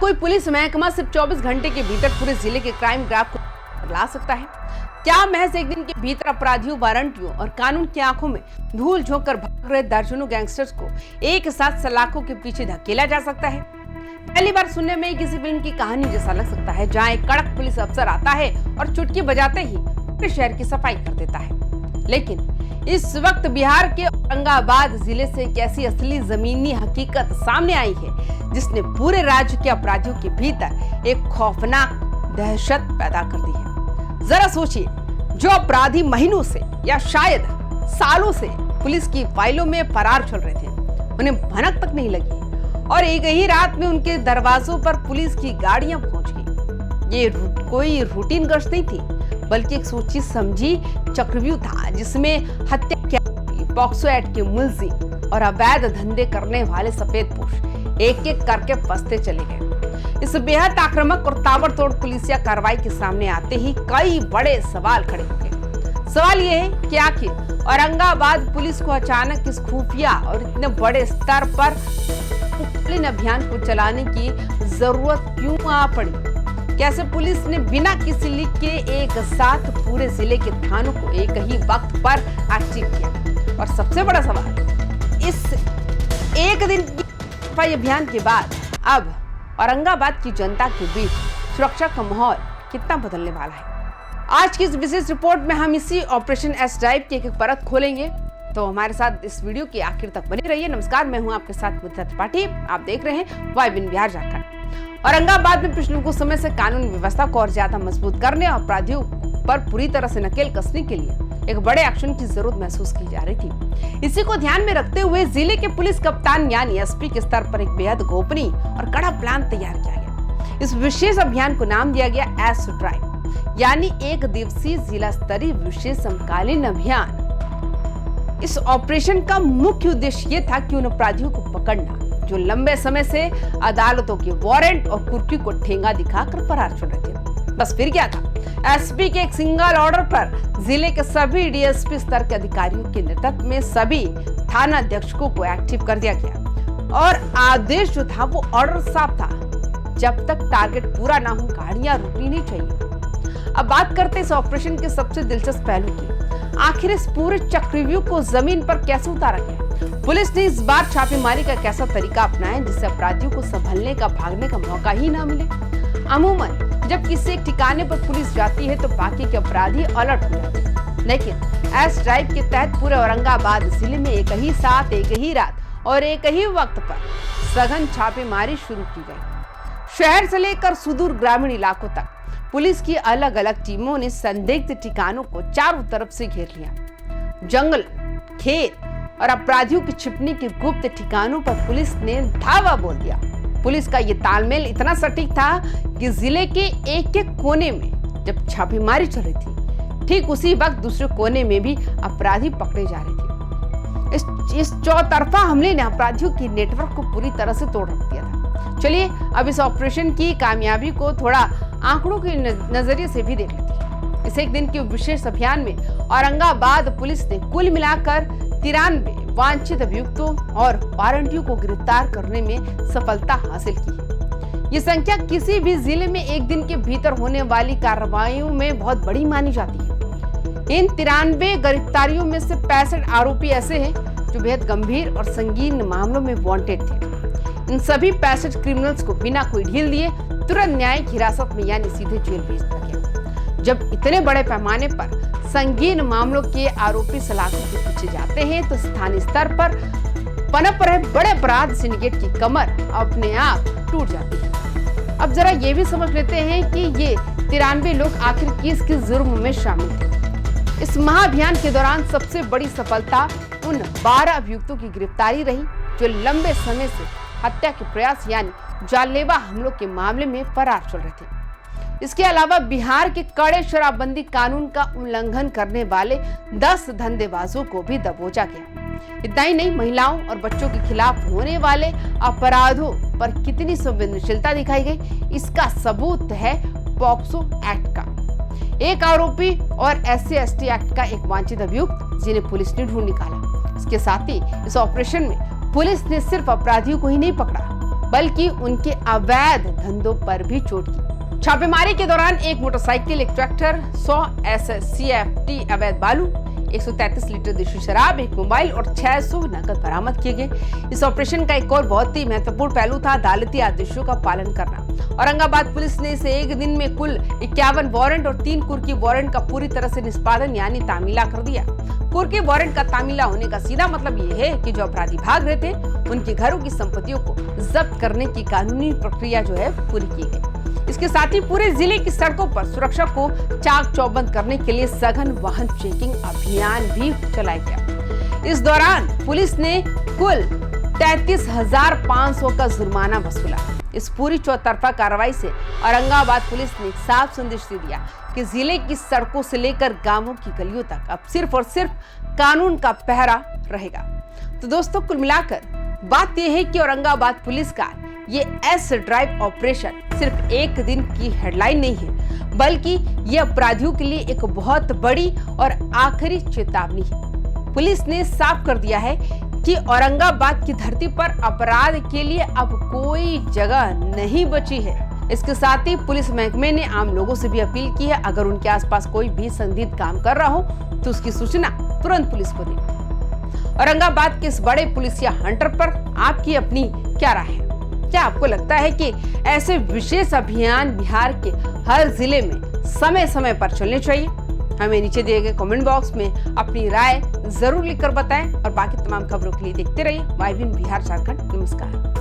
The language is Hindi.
कोई पुलिस महकमा सिर्फ 24 घंटे के भीतर पूरे जिले के क्राइम ग्राफ को ला सकता है? क्या महज एक दिन के भीतर अपराधियों, वारंटियों और कानून की आंखों में धूल झोंक कर भाग रहे दर्जनों गैंगस्टर्स को एक साथ सलाखों के पीछे धकेला जा सकता है? पहली बार सुनने में किसी फिल्म की कहानी जैसा लग सकता है, जहां एक कड़क पुलिस अफसर आता है और चुटकी बजाते ही पूरे शहर की सफाई कर देता है। लेकिन इस वक्त बिहार के औरंगाबाद जिले से एक ऐसी असली जमीनी हकीकत सामने आई है जिसने पूरे राज्य के अपराधियों के भीतर एक खौफनाक दहशत पैदा कर दी है। जरा सोचिए, जो अपराधी महीनों से या शायद सालों से पुलिस की फाइलों में फरार चल रहे थे, उन्हें भनक तक नहीं लगी और एक ही रात में उनके दरवाजों पर पुलिस की गाड़ियां पहुंच गई। ये कोई रूटीन गश्त नहीं थी, बल्कि एक सोची समझी चक्रव्यूह था जिसमें हत्या के पॉक्सो एक्ट के मुलजिम और अवैध धंधे करने वाले सफेदपोश एक एक करके फंसते चले गए। इस बेहद आक्रामक और ताबड़तोड़ पुलिसिया कार्रवाई के सामने आते ही कई बड़े सवाल खड़े हो गए। सवाल ये है कि आखिर औरंगाबाद पुलिस को अचानक इस खुफिया और इतने बड़े स्तर पर अभियान को चलाने की जरूरत क्यों आ पड़ी? कैसे पुलिस ने बिना किसी लीक के एक साथ पूरे जिले के थानों को एक ही वक्त पर एक्टिव किया? और सबसे बड़ा सवाल, इस एक दिन की सफाई अभियान के बाद अब औरंगाबाद की जनता के बीच सुरक्षा का माहौल कितना बदलने वाला है? आज की इस विशेष रिपोर्ट में हम इसी ऑपरेशन एस ड्राइव की एक एक परत खोलेंगे, तो हमारे साथ इस वीडियो के आखिर तक बने रहिए। नमस्कार, मैं हूं आपके साथ मुद्दा त्रिपाठी। आप देख रहे हैं वाइब इन बिहार झारखंड। औरंगाबाद में पिछले कुछ समय से कानून व्यवस्था को और ज्यादा मजबूत करने और अपराधियों पर पूरी तरह से नकेल कसने के लिए एक बड़े एक्शन की जरूरत महसूस की जा रही थी। इसी को ध्यान में रखते हुए जिले के पुलिस कप्तान यानी एसपी के स्तर पर एक बेहद गोपनीय और कड़ा प्लान तैयार किया गया। इस विशेष अभियान को नाम दिया गया एस ड्राइव, यानी एक दिवसीय जिला स्तरीय विशेष समकालीन अभियान। इस ऑपरेशन का मुख्य उद्देश्य ये था कि उन अपराधियों को पकड़ना जो लंबे समय से अदालतों के वारंट और कुर्की को ठेंगा दिखाकर फरार चल रहे थे। बस फिर क्या था, एसपी के एक सिंगल ऑर्डर पर जिले के सभी डीएसपी स्तर के अधिकारियों के नेतृत्व में सभी थाना अध्यक्षों को एक्टिव कर दिया गया और आदेश जो था वो ऑर्डर साफ था, जब तक टारगेट पूरा ना हो गाड़ियां रुकनी नहीं चाहिए। अब बात करते हैं इस ऑपरेशन के सबसे दिलचस्प पहलू की। आखिर इस पूरे चक्रव्यूह को जमीन पर कैसे उतारा गया? पुलिस ने इस बार छापेमारी का कैसा तरीका अपनाया जिससे अपराधियों को संभलने का, भागने का मौका ही ना मिले? अमूमन जब किसी एक ठिकाने पर पुलिस जाती है तो बाकी के अपराधी अलर्ट हो जाते हैं, लेकिन एस ड्राइव के तहत पूरे औरंगाबाद जिले में एक ही साथ, एक ही रात और एक ही वक्त पर सघन छापेमारी शुरू की गई। शहर से लेकर सुदूर ग्रामीण इलाकों तक पुलिस की अलग अलग टीमों ने संदिग्ध ठिकानों को चारों तरफ से घेर लिया। जंगल, खेत और अपराधियों के छिपने के गुप्त ठिकानों पर पुलिस ने धावा बोल दिया। पुलिस का ये तालमेल इतना सटीक था कि जिले के एक एक कोने में जब छापेमारी चल रही थी, ठीक उसी वक्त दूसरे कोने में भी अपराधी पकड़े जा रहे थे। इस चौतरफा हमले ने अपराधियों के नेटवर्क को पूरी तरह से तोड़ रख दिया था। चलिए अब इस ऑपरेशन की कामयाबी को थोड़ा आंकड़ों के नजरिए से भी देख लेते हैं। इस एक दिन के विशेष अभियान में औरंगाबाद पुलिस ने कुल मिलाकर 93 वांछित अभियुक्तों और वारंटियों को गिरफ्तार करने में सफलता हासिल की है। ये संख्या किसी भी जिले में एक दिन के भीतर होने वाली कार्रवाइयों में बहुत बड़ी मानी जाती है। इन 93 गिरफ्तारियों में से 65 आरोपी ऐसे हैं जो बेहद गंभीर और संगीन मामलों में वांटेड थे। इन सभी 65 क्रिमिनल्स को बिना कोई ढील दिए तुरंत न्यायिक हिरासत में यानी सीधे जेल भेज दिया गया। जब इतने बड़े पैमाने पर संगीन मामलों के आरोपी सलाखों के पीछे जाते हैं तो स्थानीय स्तर पर पनप रहे बड़े अपराध सिंडिकेट की कमर अपने आप टूट जाती है। अब जरा ये भी समझ लेते हैं कि ये 93 लोग आखिर किस किस जुर्म में शामिल थे। इस महाअभियान के दौरान सबसे बड़ी सफलता उन 12 अभियुक्तों की गिरफ्तारी रही जो लंबे समय से हत्या के प्रयास यानी जानलेवा हमलों के मामले में फरार चल रहे थे। इसके अलावा बिहार के कड़े शराबबंदी कानून का उल्लंघन करने वाले 10 धंधेबाजों को भी दबोचा गया। इतना ही नहीं, महिलाओं और बच्चों के खिलाफ होने वाले अपराधों पर कितनी संवेदनशीलता दिखाई गई, इसका सबूत है पॉक्सो एक्ट का एक आरोपी और SC/ST एक्ट का एक वांछित अभियुक्त जिन्हें पुलिस ने ढूंढ निकाला। इसके साथ ही इस ऑपरेशन में पुलिस ने सिर्फ अपराधियों को ही नहीं पकड़ा, बल्कि उनके अवैध धंधों पर भी चोट की। छापेमारी के दौरान एक मोटरसाइकिल, एक ट्रैक्टर, 100 SCFT अवैध बालू, 133 लीटर देशी शराब, एक मोबाइल और 600 नकद बरामद किए गए। इस ऑपरेशन का एक और बहुत ही महत्वपूर्ण पहलू था अदालती आदेशों का पालन करना। औरंगाबाद पुलिस ने इसे एक दिन में कुल 51 वारंट और 3 कुर्की वारंट का पूरी तरह से निष्पादन यानी तामीला कर दिया। कुर्की वारंट का तामीला होने का सीधा मतलब ये है कि जो अपराधी भाग रहे थे उनके घरों की संपत्तियों को जब्त करने की कानूनी प्रक्रिया जो है पूरी की गई। इसके साथ ही पूरे जिले की सड़कों पर सुरक्षा को चाक चौबंद करने के लिए सघन वाहन चेकिंग अभियान भी चलाया गया। इस दौरान पुलिस ने कुल 33,500 का जुर्माना वसूला। इस पूरी चौतरफा कार्रवाई से औरंगाबाद पुलिस ने एक साफ संदेश दे दिया कि जिले की सड़कों से लेकर गांवों की गलियों तक अब सिर्फ और सिर्फ कानून का पहरा रहेगा। तो दोस्तों, कुल मिलाकर बात यह है कि औरंगाबाद पुलिस का ये एस ड्राइव ऑपरेशन सिर्फ एक दिन की हेडलाइन नहीं है, बल्कि ये अपराधियों के लिए एक बहुत बड़ी और आखिरी चेतावनी है। पुलिस ने साफ कर दिया है कि औरंगाबाद की धरती पर अपराध के लिए अब कोई जगह नहीं बची है। इसके साथ ही पुलिस महकमे ने आम लोगों से भी अपील की है, अगर उनके आसपास कोई भी संदिग्ध काम कर रहा हो तो उसकी सूचना तुरंत पुलिस को दें। औरंगाबाद के इस बड़े पुलिसिया हंटर पर आपकी अपनी क्या राय है? क्या आपको लगता है कि ऐसे विशेष अभियान बिहार के हर जिले में समय समय पर चलने चाहिए? हमें नीचे दिए गए कमेंट बॉक्स में अपनी राय जरूर लिखकर बताएं और बाकी तमाम खबरों के लिए देखते रहिए YBN बिहार झारखंड। नमस्कार।